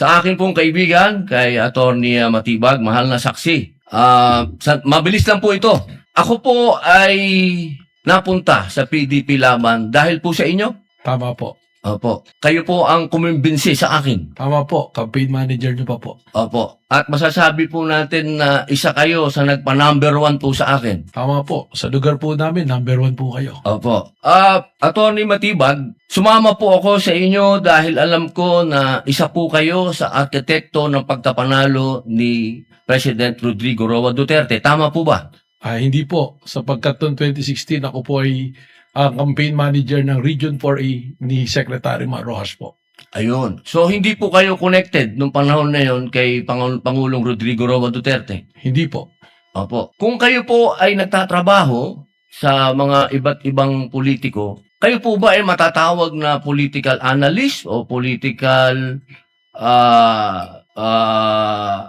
Sa akin pong kaibigan, kay Attorney Matibag, mahal na saksi. Mabilis lang po ito. Ako po ay napunta sa PDP Laban dahil po sa inyo. Tama po. Opo. Kayo po ang kumimbinsi sa akin. Tama po. Campaign manager niyo pa po. Opo. At masasabi po natin na isa kayo sa nagpa-number 1 po sa akin. Tama po. Sa lugar po namin, number 1 po kayo. Opo. Attorney Matibag, sumama po ako sa inyo dahil alam ko na isa po kayo sa arkitekto ng pagkapanalo ni President Rodrigo Roa Duterte. Tama po ba? Hindi po. Sapagkat noong 2016, ako po ay campaign manager ng Region 4A ni Secretary Mar Rojas po. Ayun. So, hindi po kayo connected nung panahon na yon kay Pangulong Rodrigo Roa Duterte? Hindi po. Opo. Kung kayo po ay nagtatrabaho sa mga iba't ibang politiko, kayo po ba ay matatawag na political analyst o political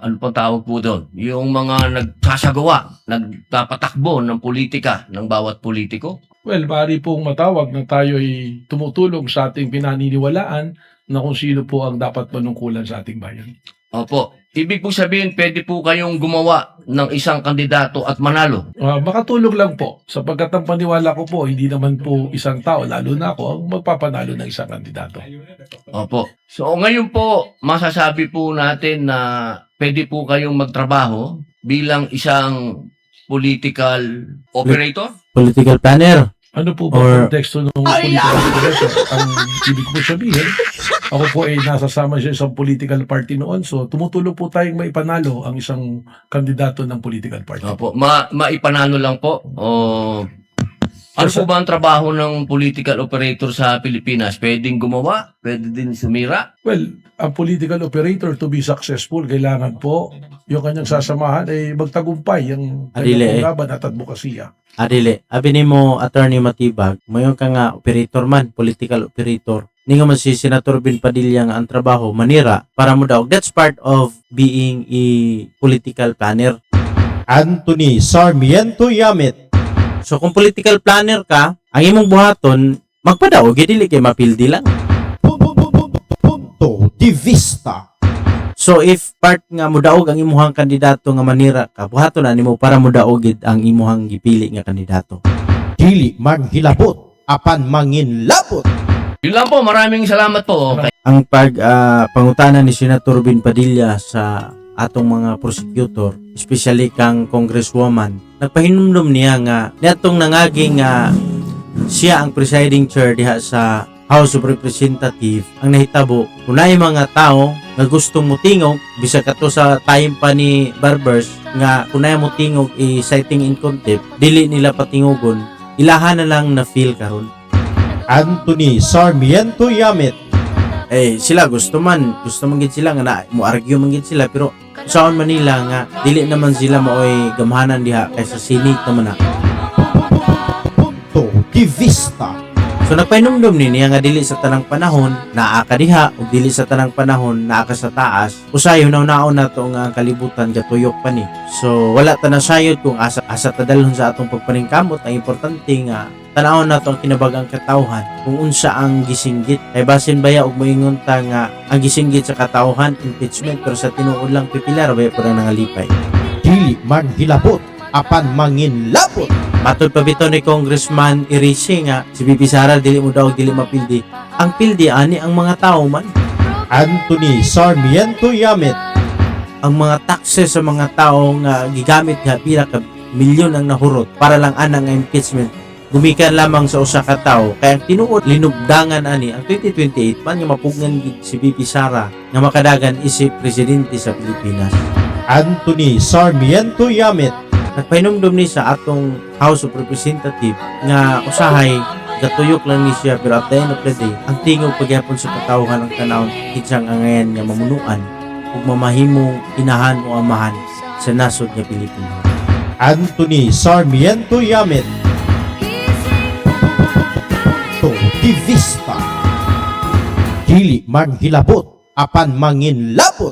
ano pang tawag po doon? Yung mga nagsasagawa, nagpapatakbo ng politika ng bawat politiko? Well, maaari pong matawag na tayo ay tumutulong sa ating pinaniniwalaan na kung sino po ang dapat manungkulan sa ating bayan. Opo. Ibig po sabihin, pwede po kayong gumawa ng isang kandidato at manalo. Makatulong lang po. Sapagkat ang paniwala ko po, hindi naman po isang tao, lalo na ako, ang magpapanalo ng isang kandidato. Opo. So ngayon po, masasabi po natin na pwede po kayong magtrabaho bilang isang political operator? Political planner. Ano po ba Or- konteksto ng political operator? Ang ibig ko sabihin, ako po ay nasasama sa isang political party noon. So, tumutulong po tayong maipanalo ang isang kandidato ng political party. Opo. Maipanalo lang po. Ano po ba ang trabaho ng political operator sa Pilipinas? Pwedeng gumawa? Pwede din sumira? Well, ang political operator to be successful, kailangan po yung kanyang sasamahan ay magtagumpay ang Adili, kanyang laban at advokasya. Adili, abi ni mo, Attorney Matibag, mayon ka nga operator man, political operator. Hindi nga man si Senator Bin Padilla nga ang trabaho, manira, para mo daw. That's part of being a political planner. Anthony Sarmiento Yamit. So kung political planner ka, ang imong buhaton, magpadaog, dili kay mapildi lang. Punto de vista. So if part nga mudaog ang imuhang kandidato nga manira ka, buhaton na nimo para mudaogid ang imuhang gipili nga kandidato. Dili manghilabot. Apan manginlabot. Yun lang po. Maraming salamat po. Ang pangutana ni Senator Bin Padilla sa atong mga prosecutor, especially kang congresswoman, nagpahinumdum niya nga niadtong nangagi nga siya ang presiding chair diha sa House of Representatives, ang nahitabo kunay mga tao nga gustong mutingog bisag kato sa time pa ni Barbers nga kunay mutingog citing in contempt, dili nila patingugon, ilahan na lang na feel karon. Anthony Sarmiento Yamit. Sila gusto man gid sila nga mo argue man gid sila, pero saon man nila nga dili naman sila maoy gamhanan diha kaysa Senate naman na. Punto de vista. So nagpahinumdum ni niya nga dili sa tanang panahon naa ka diha ug dili sa tanang panahon naa ka sa taas. Usayon naon na to nga ang kalibutan gatuyok pa ni. So wala ta na sayod kung asa ta dalhon sa atong pagpaningkamot. Ang importante nga tanawon na to ang kinabagang katawhan kung unsa ang gisinggit. Kay basin baya og moingon ta nga ang gisinggit sa katawhan impeachment, pero sa tinuod lang pipilar baya pud ang nangalipay. Dili manghilabot. Apan manginlabot. Matod pa bitaw ni Congressman Irishi nga si Bibi Sara dili mo daw dili mapildi. Ang pildi ani ang mga tao man. Anthony Sarmiento Yamit. Ang mga taxes sa mga tao nga gigamit nga pila ka milyon ang nahurot para lang anang nga impeachment gumikan lamang sa usa ka tawo. Kaya ang tinuod linubdangan ani ang 2028 man nga mapugnan gid si Bibi Sara nga makadagan isip presidente sa Pilipinas. Anthony Sarmiento Yamit. Nagpahinumdum ni sa atong House of Representatives nga usahay gatuyok lang ni siya, pero at the end of the day ang tingog pagyapon sa katawhan ng tanawon kitsang angayan nga mamunuan ug mamahimong inahan o amahan sa nasod nga Pilipinas. Anthony Sarmiento Yamit. Punto de vista. Dili manghilabot. Apan manginlabot.